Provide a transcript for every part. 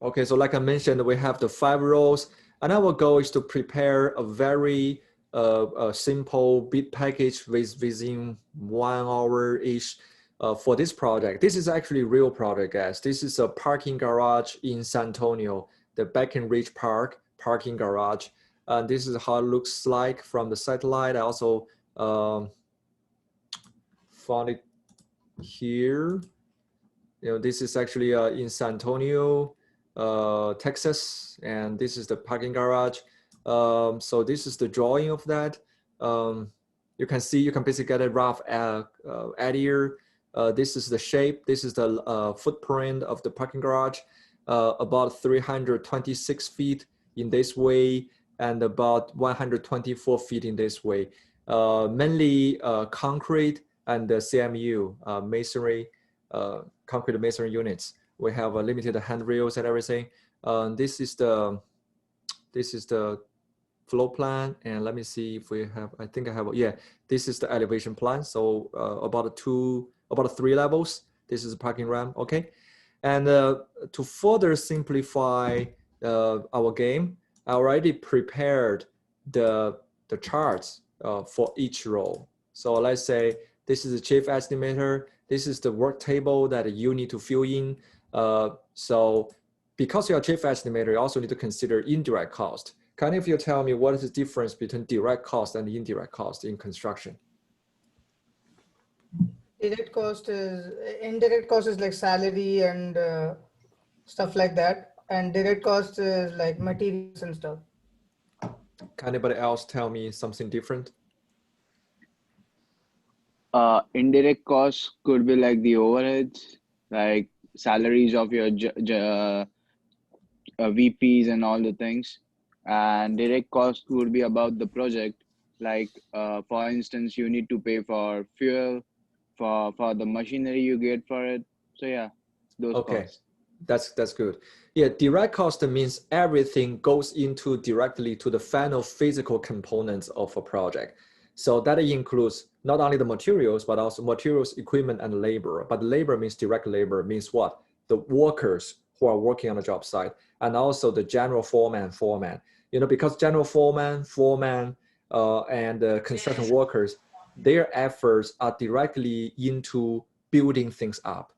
Okay, so like I mentioned, we have the 5 roles, and our goal is to prepare a very a simple bid package within 1 hour-ish for this project. This is actually a real project, guys. This is a parking garage in San Antonio, the Breckenridge Park parking garage. And this is how it looks like from the satellite. I also found it here. You know, this is actually in San Antonio, Texas, and this is the parking garage. So this is the drawing of that. You can see, you can basically get a rough idea. This is the shape. This is the footprint of the parking garage, about 326 feet in this way, and about 124 feet in this way. Mainly concrete and the CMU, masonry, concrete masonry units. We have limited handrails and everything. This is the floor plan, and let me see if we have. I think I have. Yeah, this is the elevation plan. So about 3 levels. This is a parking ramp. Okay, and to further simplify our game, I already prepared the charts for each role. So let's say this is the chief estimator. This is the work table that you need to fill in. So because you're a chief estimator, you also need to consider indirect cost. Can you tell me what is the difference between direct cost and indirect cost in construction? Indirect cost is like salary and stuff like that. And direct cost is like materials and stuff. Can anybody else tell me something different? Indirect costs could be like the overheads, like salaries of your VPs and all the things. And direct cost would be about the project. Like, for instance, you need to pay for fuel, for the machinery you get for it. So yeah, those costs. That's good. Yeah, direct cost means everything goes into directly to the final physical components of a project. So that includes not only the materials, but also materials, equipment, and labor. But labor means direct labor, means what? The workers who are working on the job site, and also the general foreman. You know, because general foreman, and construction workers, their efforts are directly into building things up.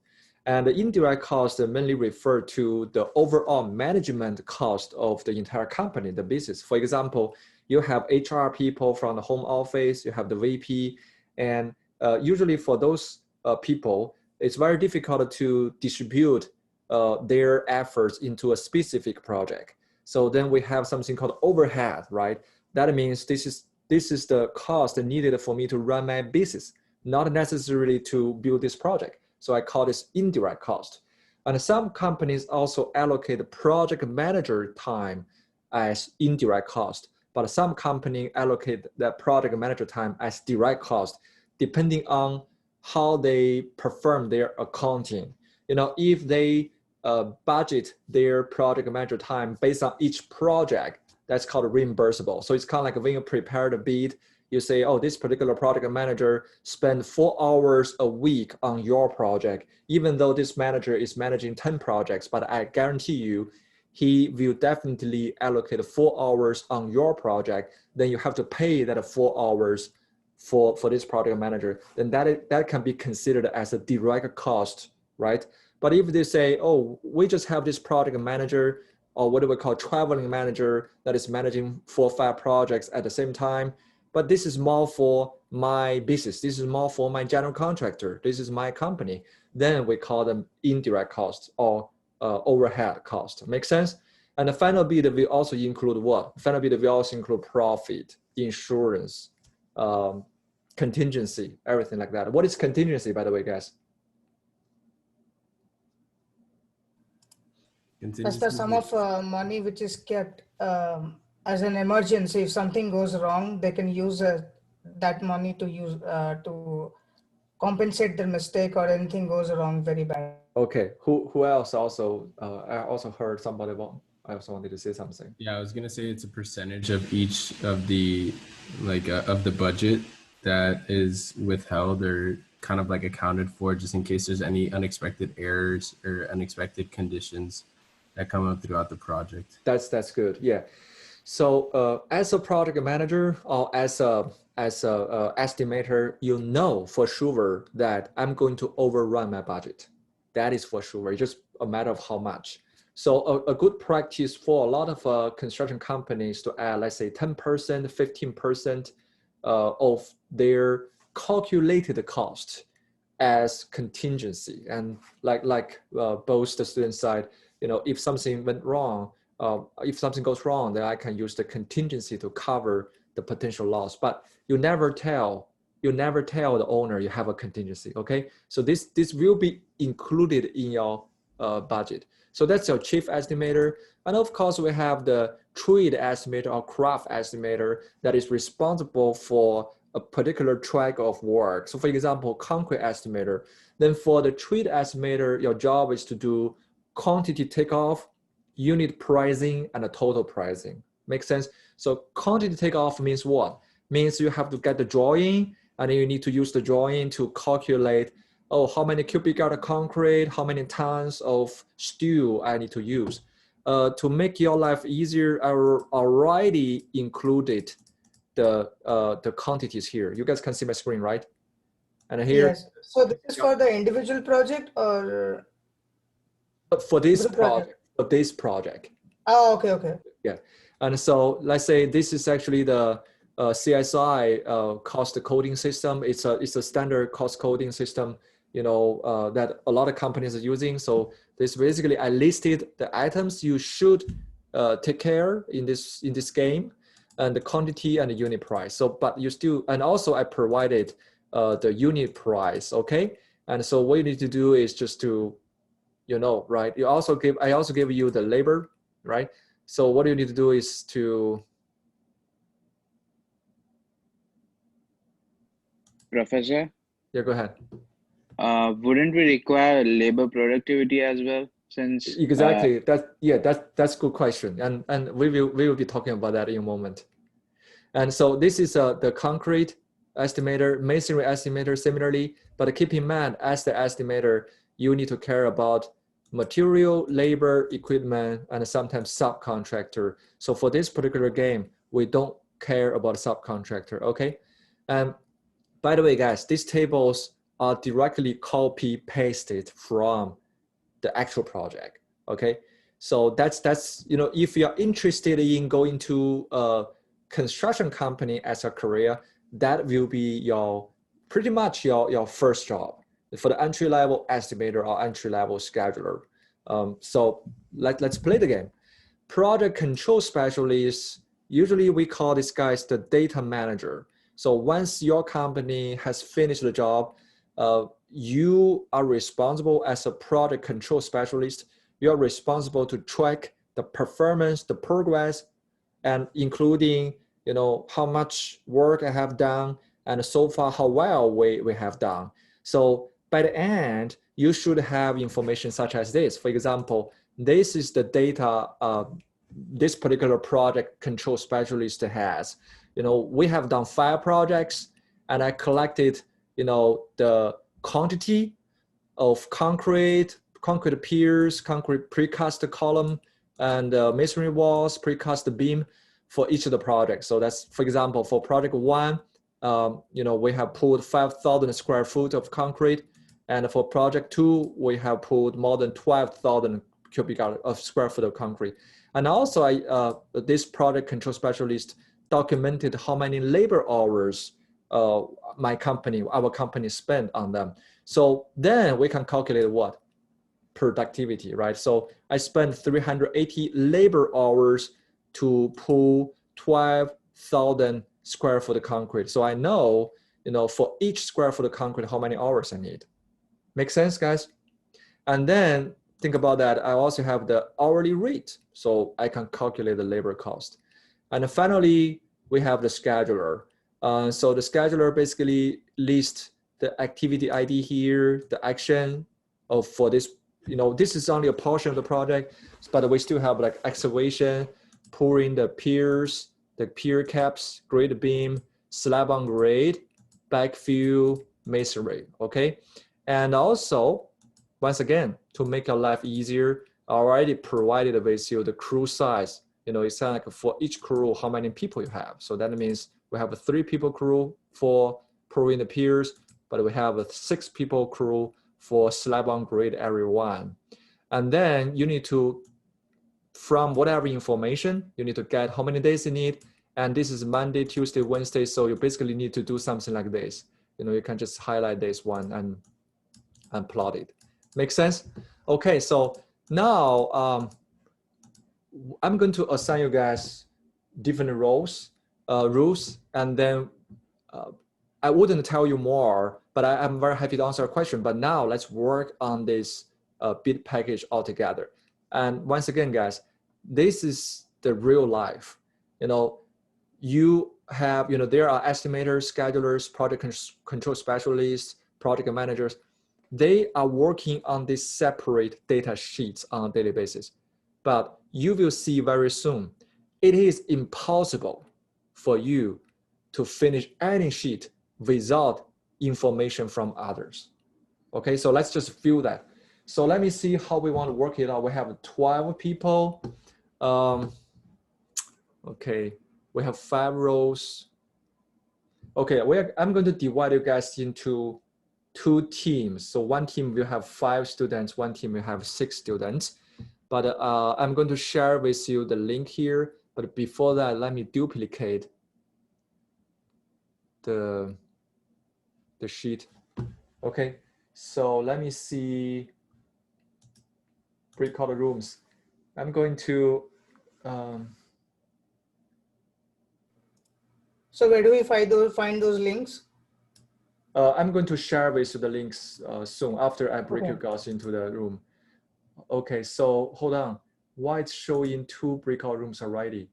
And the indirect costs mainly refer to the overall management cost of the entire company, the business. For example, you have HR people from the home office, you have the VP, and usually for those people, it's very difficult to distribute their efforts into a specific project. So then we have something called overhead, right? That means this is the cost needed for me to run my business, not necessarily to build this project. So I call this indirect cost. And some companies also allocate project manager time as indirect cost, but some companies allocate that project manager time as direct cost, depending on how they perform their accounting. You know, if they budget their project manager time based on each project, that's called reimbursable. So it's kind of like when you prepare the bid, you say, oh, this particular project manager spent 4 hours a week on your project, even though this manager is managing 10 projects, but I guarantee you, he will definitely allocate 4 hours on your project. Then you have to pay that 4 hours for this project manager. Then that can be considered as a direct cost, right? But if they say, oh, we just have this project manager, or what do we call traveling manager, that is managing 4 or 5 projects at the same time, but this is more for my business. This is more for my general contractor. This is my company. Then we call them indirect costs or overhead cost. Make sense? And the final bid will also include what? Final bid will also include profit, insurance, contingency, everything like that. What is contingency, by the way, guys? That's the sum of money which is kept as an emergency. If something goes wrong, they can use that money to use to compensate the mistake or anything goes wrong very bad. Okay, who else also? I also heard somebody I also wanted to say something. Yeah, I was gonna say it's a percentage of each of the of the budget that is withheld or kind of like accounted for, just in case there's any unexpected errors or unexpected conditions that come up throughout the project. That's good. Yeah. So as a project manager or as a estimator, you know for sure that I'm going to overrun my budget. That is for sure. It's just a matter of how much. So a good practice for a lot of construction companies to add, let's say 10%, 15% of their calculated cost as contingency. And like both the student side, you know, if something went wrong, if something goes wrong, then I can use the contingency to cover the potential loss. But you never tell the owner you have a contingency. Okay, so this will be included in your budget. So that's your chief estimator, and of course we have the trade estimator or craft estimator that is responsible for a particular track of work. So for example, concrete estimator. Then for the trade estimator, your job is to do quantity takeoff, unit pricing, and the total pricing. Make sense? So quantity takeoff means what? Means you have to get the drawing, and then you need to use the drawing to calculate, oh, how many cubic yard of concrete, how many tons of steel I need to use. To make your life easier, I already included the quantities here. You guys can see my screen, right? And here. Yes. So this is for the individual project or? For this project. For this project. Oh, okay. Yeah. And so let's say this is actually the CSI cost coding system. It's a standard cost coding system, you know, that a lot of companies are using. So this basically, I listed the items you should take care in this game, and the quantity and the unit price. So, but you still, and also I provided the unit price, okay? And so what you need to do is just to, you know, right? I also give you the labor, right? So what you need to do is to. Professor? Yeah, go ahead. Wouldn't we require labor productivity as well? Since exactly, that's a good question, and we will be talking about that in a moment. And so this is the concrete estimator, masonry estimator similarly, but keep in mind, as the estimator, you need to care about material, labor, equipment, and sometimes subcontractor. So for this particular game, we don't care about subcontractor, okay? And by the way, guys, these tables are directly copy pasted from the actual project, okay? So that's you know, if you're interested in going to a construction company as a career, that will be your pretty much your first job for the entry-level estimator or entry-level scheduler. So let's play the game. Project control specialists, usually we call these guys the data manager. So once your company has finished the job, you are responsible as a project control specialist. You are responsible to track the performance, the progress, and including, you know, how much work I have done, and so far how well we have done. So by the end, you should have information such as this. For example, this is the data this particular project control specialist has. You know, we have done 5 projects, and I collected, you know, the quantity of concrete piers, concrete precast column, and masonry walls, precast beam for each of the projects. So that's, for example, for project 1, you know, we have pulled 5,000 square foot of concrete, and for project 2, we have pulled more than 12,000 cubic yard of square foot of concrete. And also, this project control specialist documented how many labor hours our company spent on them. So then we can calculate what? Productivity, right? So I spent 380 labor hours to pull 12,000 square foot of concrete. So I know, you know, for each square foot of concrete, how many hours I need. Make sense, guys? And then think about that. I also have the hourly rate, so I can calculate the labor cost. And finally, we have the scheduler. So the scheduler basically lists the activity ID here, the action for this, you know, this is only a portion of the project, but we still have like excavation, pouring the piers, the pier caps, grade beam, slab on grade, backfill, masonry, okay? And also, once again, to make your life easier, already provided with you the crew size. It's like for each crew, how many people you have. So that means we have a 3 people crew for proving the piers, but we have a 6 people crew for slab on grade area 1. And then you need to, from whatever information, you need to get how many days you need. And this is Monday, Tuesday, Wednesday. So you basically need to do something like this. You can just highlight this one and plot it. Make sense? Okay, so now I'm going to assign you guys different rules, and then I wouldn't tell you more, but I'm very happy to answer a question. But now let's work on this bid package altogether. And once again, guys, this is the real life. You have, there are estimators, schedulers, project control specialists, project managers. They are working on these separate data sheets on a daily basis. But you will see very soon, it is impossible for you to finish any sheet without information from others. Okay, so let's just view that. So let me see how we want to work it out. We have 12 people. Okay, we have 5 rows. Okay, I'm going to divide you guys into 2 teams. So one team will have 5 students, one team will have 6 students. But I'm going to share with you the link here. But before that, let me duplicate the sheet. Okay, so let me see pre-call rooms. I'm going to. So where do we find those links? I'm going to share with you the links soon after I bring you guys into the room. Okay, so hold on. Why it's showing 2 breakout rooms already?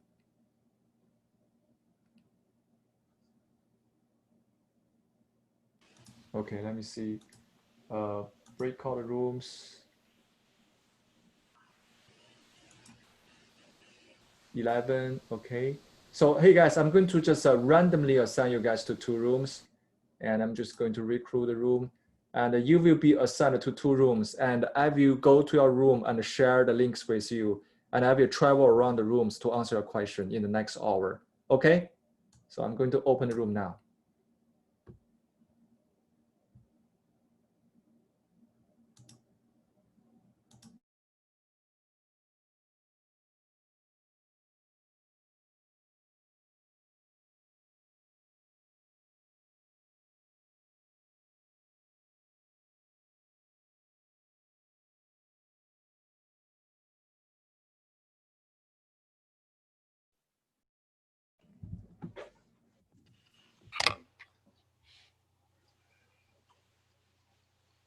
Okay, let me see. Breakout rooms. 11, okay. So hey guys, I'm going to just randomly assign you guys to 2 rooms, and I'm just going to recruit the room, and you will be assigned to 2 rooms, and I will go to your room and share the links with you, and I will travel around the rooms to answer your question in the next hour, okay? So I'm going to open the room now.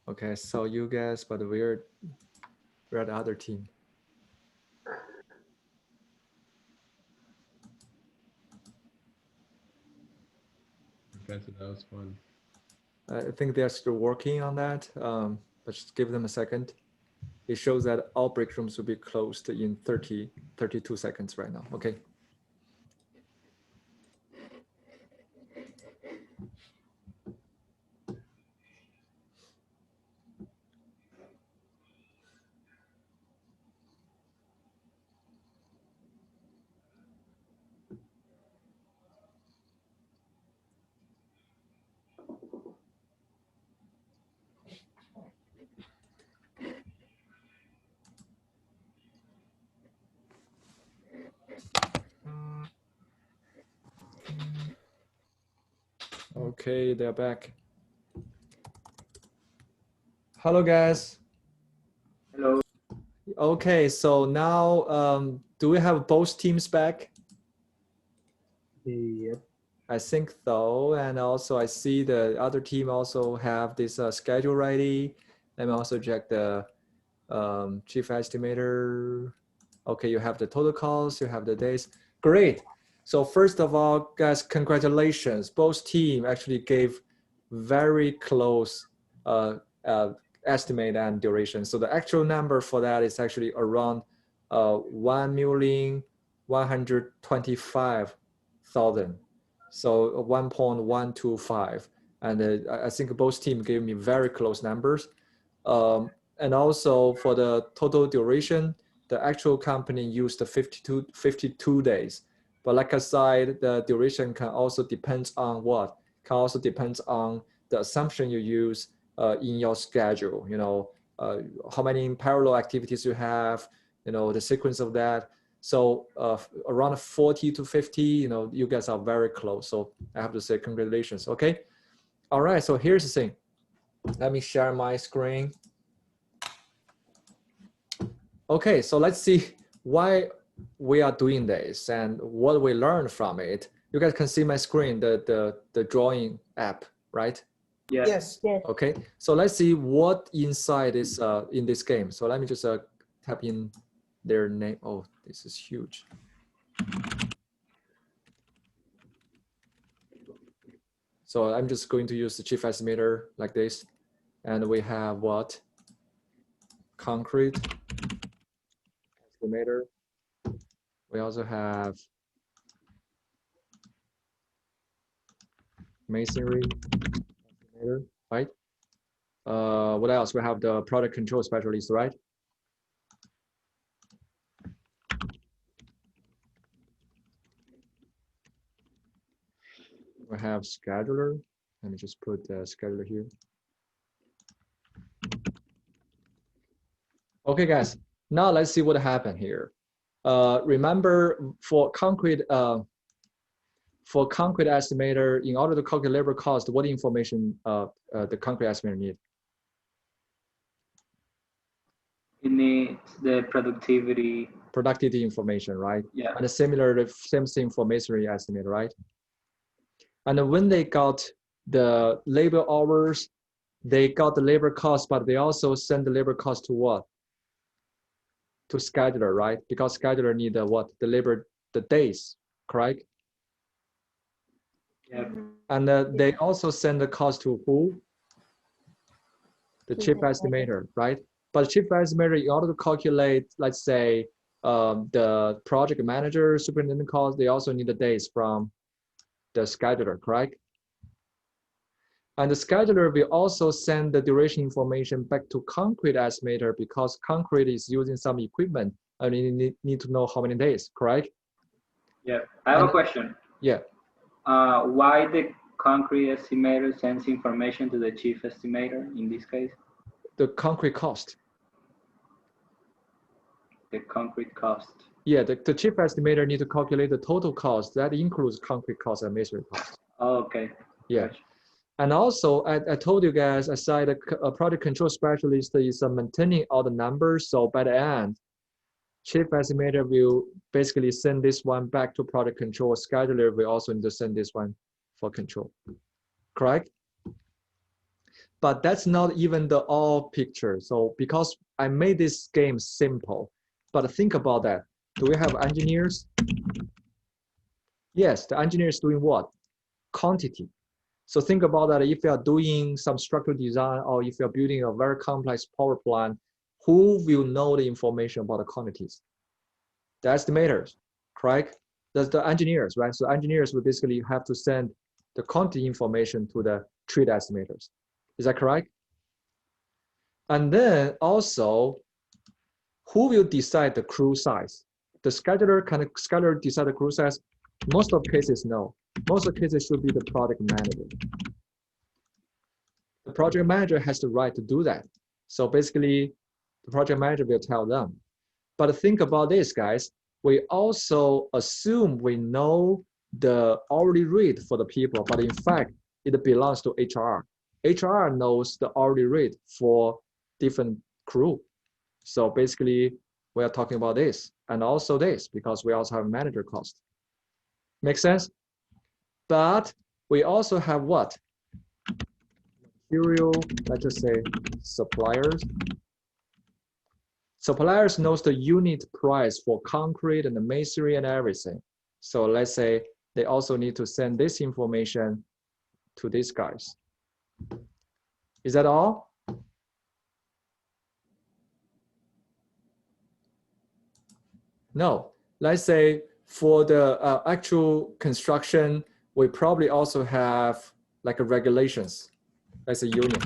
Okay, so you guys, but we're the other team. Okay, so that was fun. I think they're still working on that, but just give them a second. It shows that all break rooms will be closed in 32 seconds right now, okay? Okay, they're back. Hello, guys. Hello. Okay, so now, do we have both teams back? Yep. I think so. And also I see the other team also have this schedule ready. Let me also check the chief estimator. Okay, you have the total costs, you have the days. Great. So first of all, guys, congratulations. Both team actually gave very close estimate and duration. So the actual number for that is actually around 1,125,000. So 1.125. And I think both team gave me very close numbers. And also for the total duration, the actual company used the 52 days. But like I said, the duration can also depend on what? Can also depend on the assumption you use in your schedule, you know, how many parallel activities you have, you know, the sequence of that. So around 40 to 50, you know, you guys are very close. So I have to say congratulations, okay? All right, so here's the thing. Let me share my screen. Okay, so let's see why we are doing this and what we learned from it. You guys can see my screen, the drawing app, right? Yeah. Yes. Okay, so let's see what inside is in this game. So let me just type in their name. Oh, this is huge. So I'm just going to use the chief estimator like this. And we have what? Concrete estimator. We also have masonry estimator, right? What else? We have the product control specialist, right? We have scheduler. Let me just put the scheduler here. Okay, guys. Now let's see what happened here. Remember, for concrete estimator, in order to calculate labor cost, what information the concrete estimator need? It needs the productivity. Productivity information, right? Yeah. And similar, the same thing for masonry estimate, right? And when they got the labor hours, they got the labor cost, but they also send the labor cost to what? To scheduler, right? Because scheduler need what? The labor, the days, correct? Yeah. And they also send the cost to who? The chief estimator, right? But chief estimator, in order to calculate, let's say, the project manager, superintendent cost, they also need the days from the scheduler, correct? And the scheduler will also send the duration information back to concrete estimator because concrete is using some equipment and you need to know how many days, correct? Yeah. I have a question. Yeah. Why the concrete estimator sends information to the chief estimator in this case? The concrete cost. The concrete cost. Yeah, the chief estimator need to calculate the total cost. That includes concrete cost and masonry cost. Oh, okay. Yeah. Gotcha. And also, I told you guys, aside a project control specialist is maintaining all the numbers. So by the end, chief estimator will basically send this one back to product control. Scheduler will also need to send this one for control, correct? But that's not even the all picture. So because I made this game simple, but think about that. Do we have engineers? Yes, the engineer is doing what? Quantity. So think about that. If you are doing some structural design or if you're building a very complex power plant, who will know the information about the quantities? The estimators, correct? That's the engineers, right? So engineers will basically have to send the quantity information to the trade estimators. Is that correct? And then also, who will decide the crew size? The scheduler, can the scheduler decide the crew size? Most of the cases, no. Most of the cases should be the project manager. The project manager has the right to do that. So basically, the project manager will tell them. But think about this, guys. We also assume we know the hourly rate for the people, but in fact, it belongs to HR. HR knows the hourly rate for different crew. So basically, we are talking about this and also this because we also have manager cost. Make sense? But we also have what? Material, let's just say suppliers. Suppliers knows the unit price for concrete and the masonry and everything. So let's say they also need to send this information to these guys. Is that all? No. Let's say for the actual construction, we probably also have like a regulations as a union.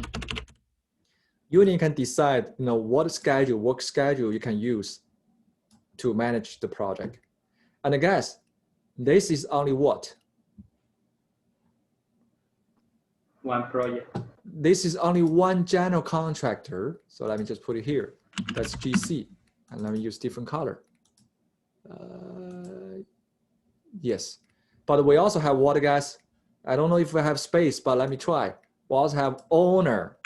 Union can decide, what schedule, work schedule you can use to manage the project. And I guess this is only what? One project. This is only one general contractor. So let me just put it here. That's GC. And let me use different color. Yes. But we also have water gas. I don't know if we have space, but let me try. We also have owner.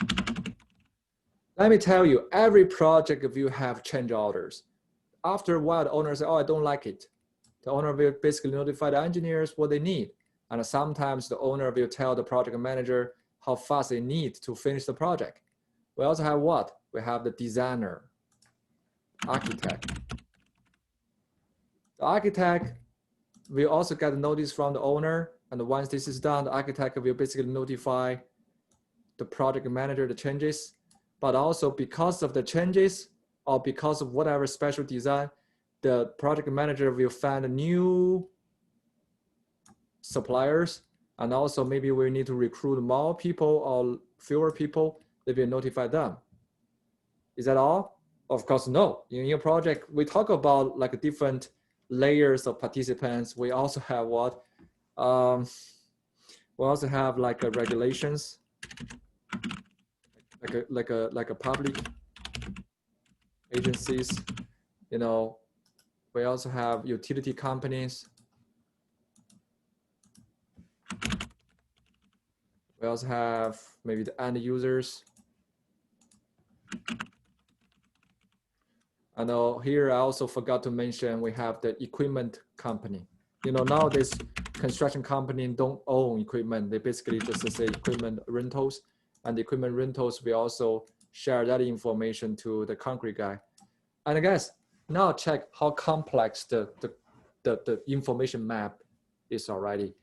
Let me tell you, every project will have change orders. After a while, the owner says, oh, I don't like it. The owner will basically notify the engineers what they need. And sometimes the owner will tell the project manager how fast they need to finish the project. We also have what? We have the designer, architect. The architect will also get a notice from the owner. And once this is done, the architect will basically notify the project manager the changes. But also because of the changes or because of whatever special design, the project manager will find new suppliers. And also maybe we need to recruit more people or fewer people. They will notify them. Is that all? Of course, no. In your project, we talk about like different layers of participants. We also have what? We also have like regulations, like a public agencies. We also have utility companies. We also have maybe the end users. I know here I also forgot to mention we have the equipment company. Nowadays construction company don't own equipment. They basically just say equipment rentals, and the equipment rentals we also share that information to the concrete guy. And I guess now check how complex the information map is already.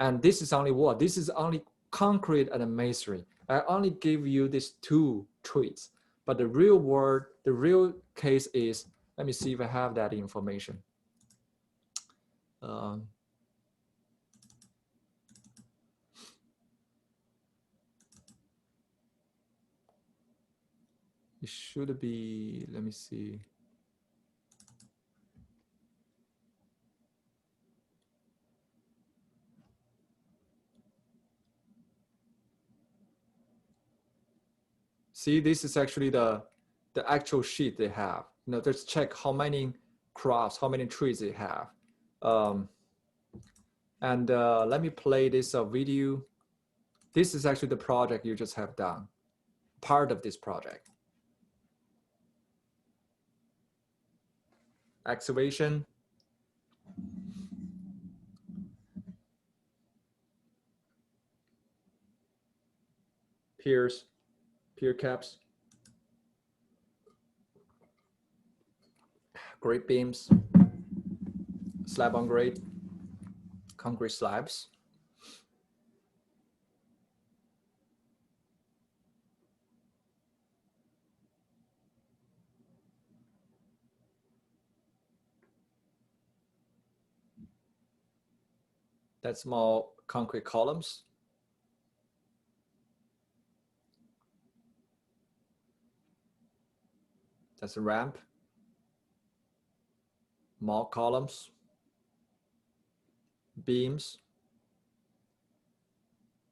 And this is only what? This is only concrete and masonry. I only give you these two traits. But the real world, the real case is, let me see if I have that information. It should be, let me see. See, this is actually the actual sheet they have. Just check how many crops, how many trees they have. Let me play this video. This is actually the project you just have done, part of this project. Excavation. Piers, pier caps. Grade beams, slab on grade, concrete slabs. That's small concrete columns. That's a ramp. More columns, beams,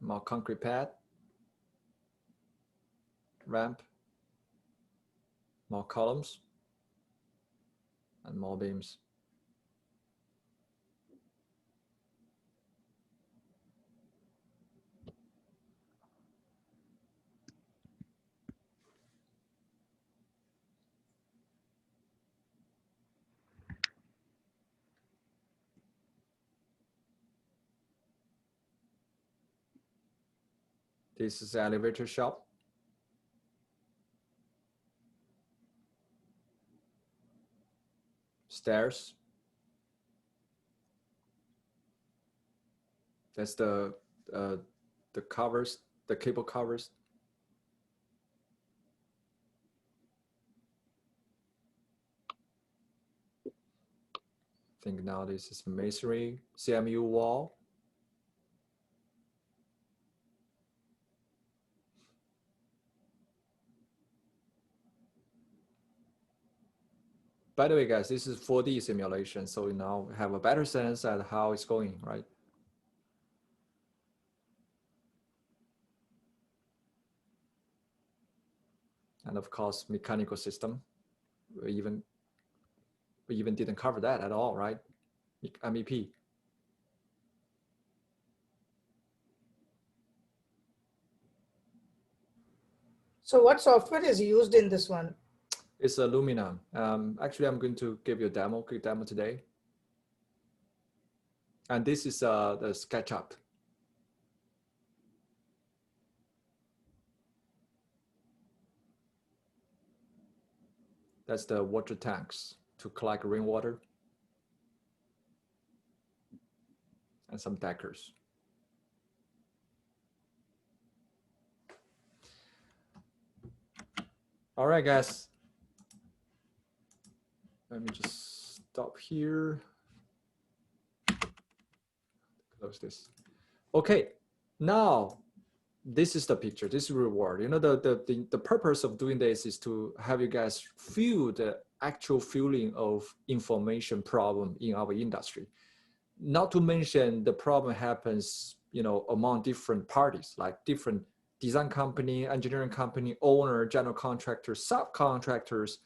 more concrete pad, ramp, more columns, and more beams. This is the elevator shop. Stairs. That's the covers, the cable covers. I think now this is masonry, CMU wall. By the way, guys, this is 4D simulation, so we now have a better sense at how it's going, right? And of course, mechanical system. We even didn't cover that at all, right? MEP. So what software is used in this one? It's aluminum. Actually, I'm going to give you a quick demo today. And this is the SketchUp. That's the water tanks to collect rainwater. And some deckers. All right, guys. Let me just stop here. Close this. Okay, now this is the picture. This is reward. You know, the purpose of doing this is to have you guys feel the actual feeling of information problem in our industry. Not to mention the problem happens, you know, among different parties, like different design company, engineering company, owner, general contractors, subcontractors.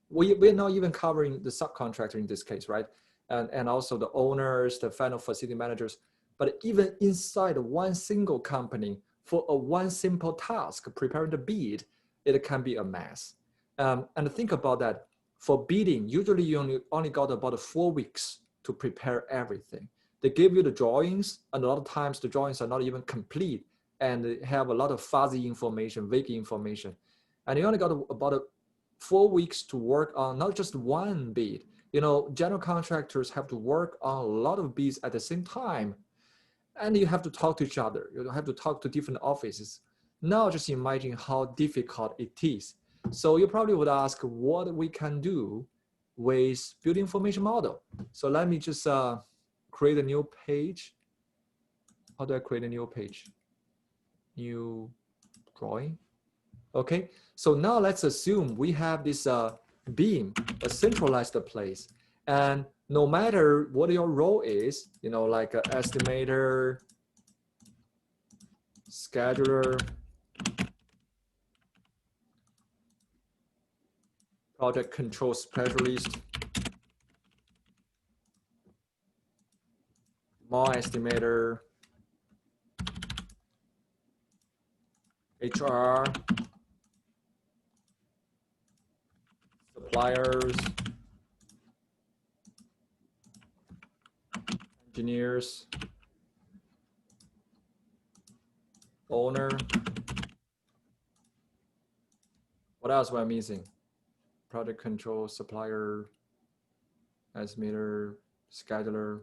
We're not even covering the subcontractor in this case, right? And also the owners, the final facility managers. But even inside one single company, for a one simple task, preparing the bid, it can be a mess. And think about that. For bidding, usually you only got about 4 weeks to prepare everything. They give you the drawings, and a lot of times the drawings are not even complete, and they have a lot of fuzzy information, vague information. And you only got about 4 weeks to work on not just one bid. You know, general contractors have to work on a lot of bids at the same time. And you have to talk to each other. You have to talk to different offices. Now just imagine how difficult it is. So you probably would ask what we can do with building information model. So let me just create a new page. How do I create a new page? New drawing. Okay, so now let's assume we have this BIM, a centralized place. And no matter what your role is, you know, like an estimator, scheduler, project control specialist, more estimator, HR, suppliers, engineers, owner. What else am I missing? Project control, supplier, estimator, scheduler.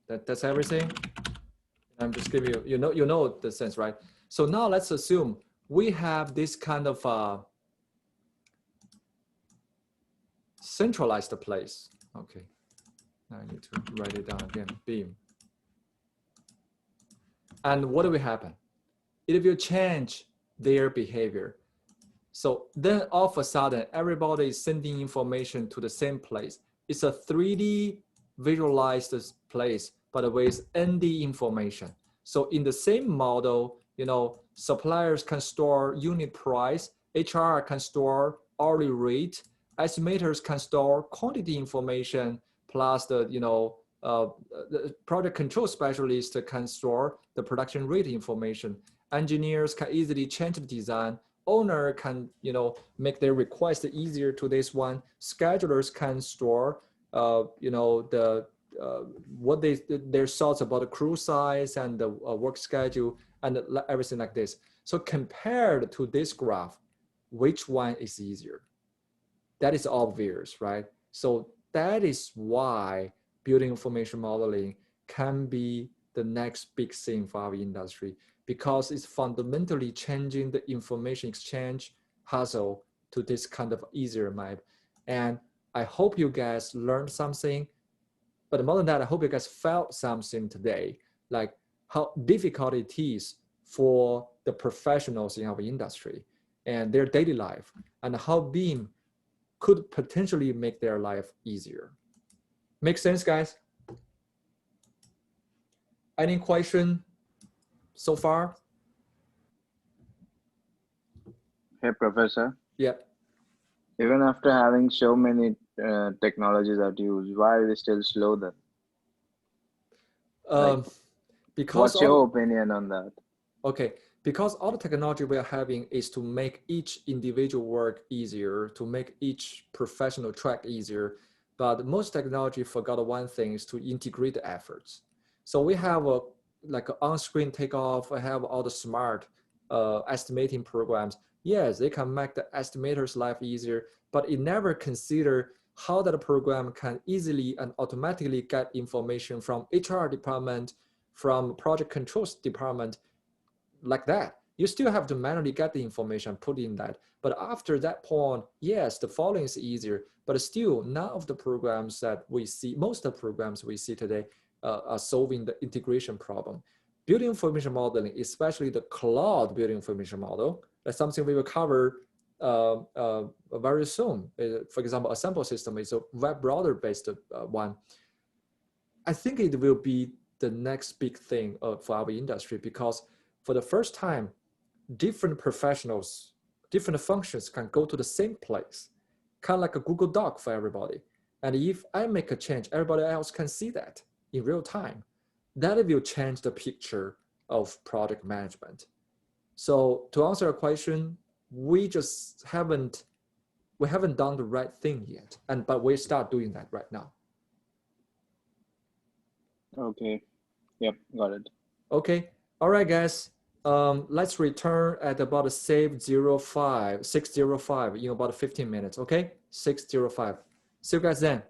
That's everything. I'm just giving you, you know the sense, right? So now let's assume we have this kind of centralized place. Okay, now I need to write it down again, BIM. And what will happen? It will change their behavior. So then all of a sudden, everybody is sending information to the same place. It's a 3D visualized place, but with ND information. So in the same model, you know, suppliers can store unit price, HR can store hourly rate, estimators can store quantity information, plus the, you know, the project control specialist can store the production rate information. Engineers can easily change the design. Owner can, you know, make their request easier to this one. Schedulers can store, you know, the what their thoughts about the crew size and the work schedule and everything like this. So compared to this graph, which one is easier? That is obvious, right? So that is why building information modeling can be the next big thing for our industry, because it's fundamentally changing the information exchange hustle to this kind of easier map. And I hope you guys learned something, but more than that, I hope you guys felt something today, like how difficult it is for the professionals in our industry and their daily life, and how BIM could potentially make their life easier. Make sense, guys? Any question so far? Hey, Professor. Yeah. Even after having so many technologies that use, why are we still slow then? Because what's your opinion on that? Okay, because all the technology we are having is to make each individual work easier, to make each professional track easier. But most technology forgot one thing, is to integrate the efforts. So we have like an on-screen takeoff, we have all the smart estimating programs. Yes, they can make the estimator's life easier, but it never consider how that program can easily and automatically get information from HR department, from project controls department, like that. You still have to manually get the information, put in that. But after that point, yes, the following is easier, but still none of the programs that we see, most of the programs we see today are solving the integration problem. Building information modeling, especially the cloud building information model, that's something we will cover very soon. For example, a sample system is a web browser based one. I think it will be the next big thing for our industry, because for the first time, different professionals, different functions can go to the same place, kind of like a Google Doc for everybody. And if I make a change, everybody else can see that in real time. That will change the picture of project management. So to answer your question, we just haven't done the right thing yet, but we start doing that right now. Okay. Yep, got it. Okay. All right, guys. Let's return at about 6:05 in about 15 minutes. Okay, 6:05. See you guys then.